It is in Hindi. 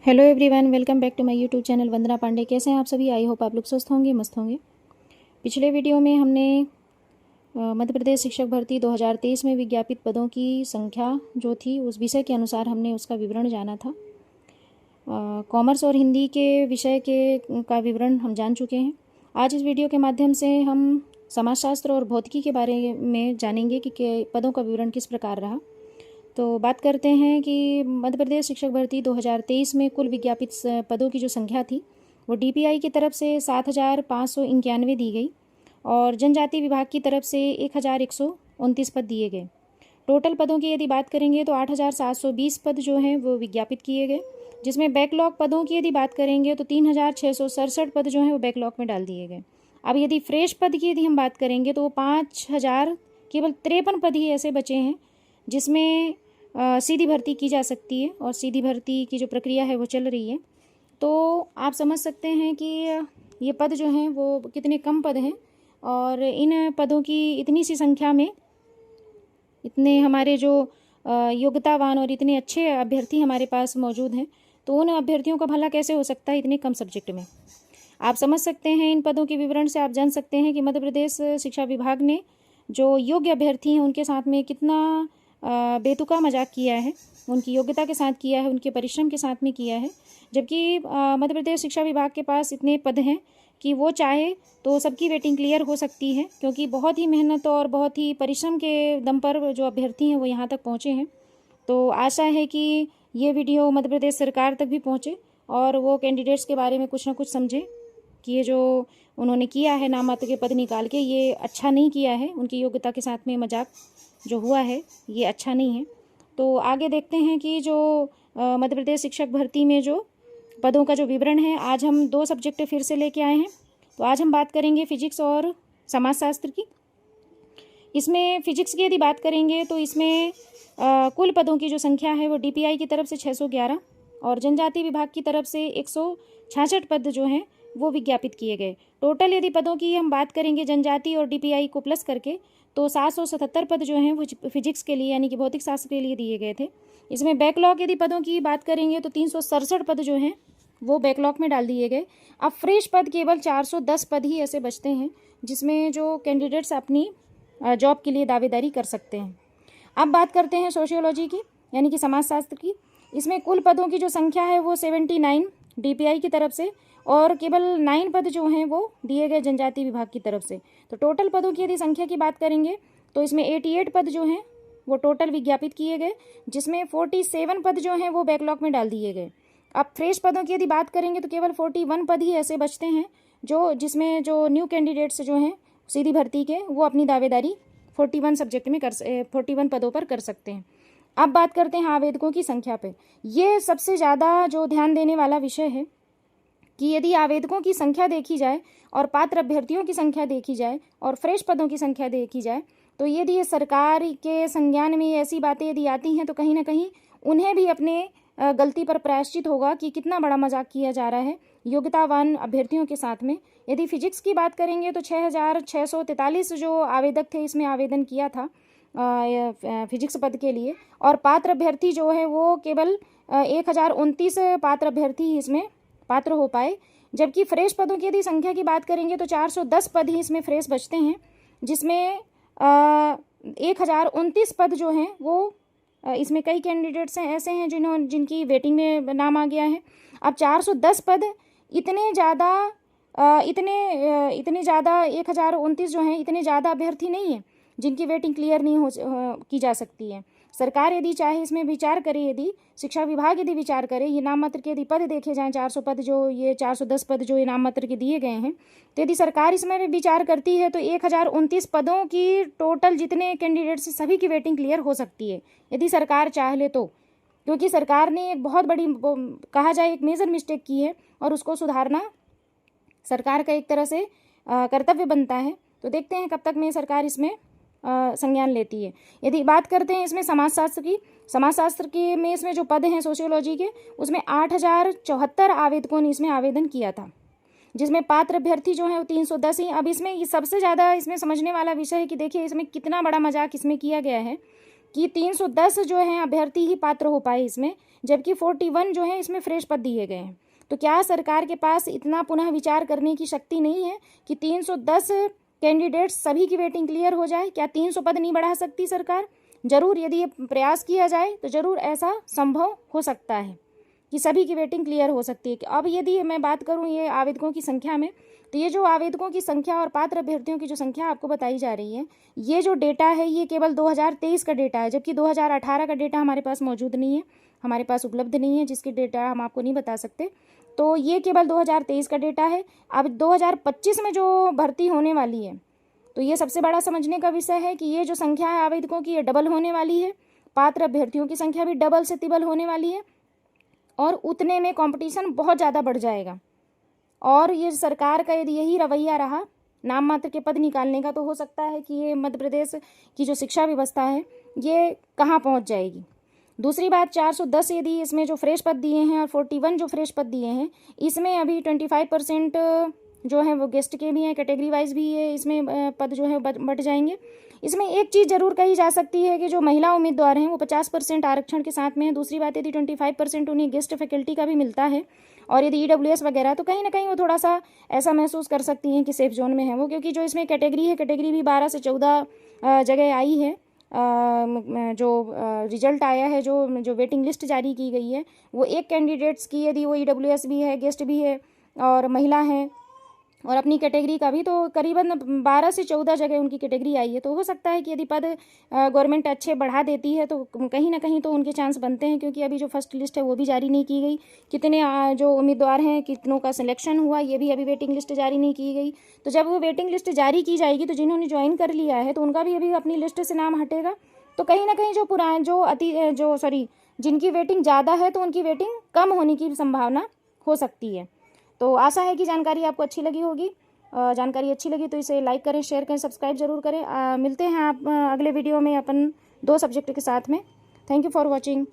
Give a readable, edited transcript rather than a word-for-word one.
Hello everyone, welcome back to my YouTube channel Vandana Pandey. कैसे हैं आप सभी? आई होप आप लोग स्वस्थ होंगे, मस्त होंगे। पिछले वीडियो में हमने मध्य प्रदेश शिक्षक भर्ती 2023 में विज्ञापित पदों की संख्या जो थी उस विषय के अनुसार हमने उसका विवरण जाना था। कॉमर्स और हिंदी के विषय का विवरण हम जान चुके हैं। आज इस वीडियो के माध्यम से हम समाजशास्त्र और भौतिकी के बारे में जानेंगे कि पदों का विवरण किस प्रकार रहा। तो बात करते हैं कि मध्य प्रदेश शिक्षक भर्ती 2023 में कुल विज्ञापित पदों की जो संख्या थी वो डीपीआई की तरफ से 7,591 दी गई और जनजाति विभाग की तरफ से 1,129 पद दिए गए। टोटल पदों की यदि बात करेंगे तो 8,720 पद जो हैं वो विज्ञापित किए गए, जिसमें बैकलॉग पदों की यदि बात करेंगे तो 3,667 पद जो हैं वो बैकलॉग में डाल दिए गए। अब यदि फ्रेश पद की यदि हम बात करेंगे तो वो 5,000 केवल 53 पद ही ऐसे बचे हैं जिसमें सीधी भर्ती की जा सकती है और सीधी भर्ती की जो प्रक्रिया है वो चल रही है। तो आप समझ सकते हैं कि ये पद जो हैं वो कितने कम पद हैं और इन पदों की इतनी सी संख्या में इतने हमारे जो योग्यतावान और इतने अच्छे अभ्यर्थी हमारे पास मौजूद हैं, तो उन अभ्यर्थियों का भला कैसे हो सकता है इतने कम सब्जेक्ट में। आप समझ सकते हैं, इन पदों के विवरण से आप जान सकते हैं कि मध्य प्रदेश शिक्षा विभाग ने जो योग्य अभ्यर्थी हैं उनके साथ में कितना बेतुका मजाक किया है, उनकी योग्यता के साथ किया है, उनके परिश्रम के साथ में किया है। जबकि मध्य प्रदेश शिक्षा विभाग के पास इतने पद हैं कि वो चाहे तो सबकी वेटिंग क्लियर हो सकती है, क्योंकि बहुत ही मेहनत और बहुत ही परिश्रम के दम पर जो अभ्यर्थी हैं वो यहाँ तक पहुँचे हैं। तो आशा है कि ये वीडियो मध्य प्रदेश सरकार तक भी पहुँचे और वो कैंडिडेट्स के बारे में कुछ ना कुछ समझें कि ये जो उन्होंने किया है नाम मात्र के पद निकाल के, ये अच्छा नहीं किया है। उनकी योग्यता के साथ में मजाक जो हुआ है ये अच्छा नहीं है। तो आगे देखते हैं कि जो मध्य प्रदेश शिक्षक भर्ती में जो पदों का जो विवरण है, आज हम 2 सब्जेक्ट फिर से लेके आए हैं। तो आज हम बात करेंगे फिजिक्स और समाजशास्त्र की। इसमें फिजिक्स की यदि बात करेंगे तो इसमें कुल पदों की जो संख्या है वो डीपीआई की तरफ से 611 और जनजाति विभाग की तरफ से 166 पद जो हैं वो विज्ञापित किए गए। टोटल यदि पदों की हम बात करेंगे जनजाति और डीपीआई को प्लस करके तो 777 पद जो हैं वो फिजिक्स के लिए यानी कि भौतिक शास्त्र के लिए दिए गए थे। इसमें बैकलॉग यदि पदों की बात करेंगे तो 367 पद जो हैं वो बैकलॉग में डाल दिए गए। अब फ्रेश पद केवल 410 पद ही ऐसे बचते हैं जिसमें जो कैंडिडेट्स अपनी जॉब के लिए दावेदारी कर सकते हैं। अब बात करते हैं सोशियोलॉजी की यानी कि समाजशास्त्र की। इसमें कुल पदों की जो संख्या है वो 79 डीपीआई की तरफ से और केवल 9 पद जो हैं वो दिए गए जनजाति विभाग की तरफ से। तो टोटल पदों की यदि संख्या की बात करेंगे तो इसमें 88 पद जो हैं वो टोटल विज्ञापित किए गए, जिसमें 47 पद जो हैं वो बैकलॉग में डाल दिए गए। अब फ्रेश पदों की यदि बात करेंगे तो केवल 41 पद ही ऐसे बचते हैं जिसमें जो न्यू कैंडिडेट्स जो हैं सीधी भर्ती के वो अपनी दावेदारी 41 सब्जेक्ट में 41 पदों पर कर सकते हैं। अब बात करते हैं आवेदकों की संख्या पे। ये सबसे ज़्यादा जो ध्यान देने वाला विषय है कि यदि आवेदकों की संख्या देखी जाए और पात्र अभ्यर्थियों की संख्या देखी जाए और फ्रेश पदों की संख्या देखी जाए तो यदि ये सरकार के संज्ञान में ऐसी बातें यदि आती हैं तो कहीं ना कहीं उन्हें भी अपने गलती पर प्रायश्चित होगा कि कितना बड़ा मजाक किया जा रहा है योग्यतावान अभ्यर्थियों के साथ में। यदि फिजिक्स की बात करेंगे तो 6,643 जो आवेदक थे इसमें आवेदन किया था फिजिक्स पद के लिए और पात्र अभ्यर्थी जो है वो केवल 1,029 पात्र अभ्यर्थी इसमें पात्र हो पाए। जबकि फ्रेश पदों की यदि संख्या की बात करेंगे तो 410 पद ही इसमें फ्रेश बचते हैं, जिसमें 1,029 पद जो हैं वो इसमें कई कैंडिडेट्स हैं ऐसे हैं जिनकी वेटिंग में नाम आ गया है। अब 410 पद इतने ज़्यादा 1,029 जो हैं इतने ज़्यादा अभ्यर्थी नहीं हैं जिनकी वेटिंग क्लियर नहीं की जा सकती है। सरकार यदि चाहे इसमें विचार करे, यदि शिक्षा विभाग यदि विचार करे, ये नाम मात्र के यदि पद देखे जाएँ 400 पद जो ये 410 पद जो ये नाम मात्र के दिए गए हैं, तो यदि सरकार इसमें विचार करती है तो 1,029 पदों की टोटल जितने कैंडिडेट्स सभी की वेटिंग क्लियर हो सकती है यदि सरकार चाह ले तो। क्योंकि सरकार ने एक बहुत बड़ी कहा जाए एक मेजर मिस्टेक की है और उसको सुधारना सरकार का एक तरह से कर्तव्य बनता है। तो देखते हैं कब तक में सरकार इसमें संज्ञान लेती है। यदि बात करते हैं इसमें समाजशास्त्र के में इसमें जो पद हैं सोशियोलॉजी के उसमें 8,074 आवेदकों ने इसमें आवेदन किया था, जिसमें पात्र अभ्यर्थी जो है वो 310 ही। अब इसमें ये सबसे ज़्यादा इसमें समझने वाला विषय है कि देखिए इसमें कितना बड़ा मजाक इसमें किया गया है कि 310 जो हैं अभ्यर्थी ही पात्र हो पाए इसमें, जबकि 41 जो है इसमें फ्रेश पद दिए गए हैं। तो क्या सरकार के पास इतना पुनः विचार करने की शक्ति नहीं है कि 310 कैंडिडेट्स सभी की वेटिंग क्लियर हो जाए? क्या 300 पद नहीं बढ़ा सकती सरकार? जरूर, यदि ये प्रयास किया जाए तो जरूर ऐसा संभव हो सकता है कि सभी की वेटिंग क्लियर हो सकती है। अब यदि मैं बात करूं ये आवेदकों की संख्या में, तो ये जो आवेदकों की संख्या और पात्र अभ्यर्थियों की जो संख्या आपको बताई जा रही है, ये जो डेटा है ये केवल 2023 का डेटा है, जबकि 2018 का डेटा हमारे पास मौजूद नहीं है, हमारे पास उपलब्ध नहीं है, जिसके डेटा हम आपको नहीं बता सकते। तो ये केवल 2023 का डेटा है। अब 2025 में जो भर्ती होने वाली है, तो ये सबसे बड़ा समझने का विषय है कि ये जो संख्या है आवेदकों की, ये डबल होने वाली है। पात्र अभ्यर्थियों की संख्या भी डबल से तिबल होने वाली है और उतने में कंपटीशन बहुत ज़्यादा बढ़ जाएगा। और ये सरकार का यदि यही रवैया रहा नाम मात्र के पद निकालने का, तो हो सकता है कि ये मध्य प्रदेश की जो शिक्षा व्यवस्था है ये कहाँ पहुँच जाएगी। दूसरी बात, 410 यदि इसमें जो फ्रेश पद दिए हैं और 41 जो फ्रेश पद दिए हैं, इसमें अभी 25% जो है वो गेस्ट के भी हैं, कैटेगरी वाइज भी है, इसमें पद जो है बढ़ जाएंगे। इसमें एक चीज़ जरूर कही जा सकती है कि जो महिला उम्मीदवार हैं वो 50% आरक्षण के साथ में है। दूसरी बात, यदि 25% उन्हें गेस्ट फैकल्टी का भी मिलता है और यदि EWS वगैरह, तो कहीं ना कहीं वो थोड़ा सा ऐसा महसूस कर सकती हैं कि सेफ जोन में है वो, क्योंकि जो इसमें कैटेगरी है, कैटेगरी भी 12 से 14 जगह आई है। जो रिजल्ट आया है, जो वेटिंग लिस्ट जारी की गई है, वो एक कैंडिडेट्स की यदि वो EWS भी है, गेस्ट भी है और महिला है और अपनी कैटेगरी का भी, तो करीबन 12 से 14 जगह उनकी कैटेगरी आई है। तो हो सकता है कि यदि पद गवर्नमेंट अच्छे बढ़ा देती है तो कहीं ना कहीं तो उनके चांस बनते हैं, क्योंकि अभी जो फर्स्ट लिस्ट है वो भी जारी नहीं की गई। कितने जो उम्मीदवार हैं, कितनों का सिलेक्शन हुआ, ये भी अभी वेटिंग लिस्ट जारी नहीं की गई। तो जब वो वेटिंग लिस्ट जारी की जाएगी तो जिन्होंने ज्वाइन कर लिया है तो उनका भी अभी अपनी लिस्ट से नाम हटेगा। तो कहीं ना कहीं जिनकी वेटिंग ज़्यादा है तो उनकी वेटिंग कम होने की संभावना हो सकती है। तो आशा है कि जानकारी आपको अच्छी लगी होगी। जानकारी अच्छी लगी तो इसे लाइक करें, शेयर करें, सब्सक्राइब जरूर करें। मिलते हैं आप अगले वीडियो में अपन 2 सब्जेक्ट के साथ में। Thank you for watching.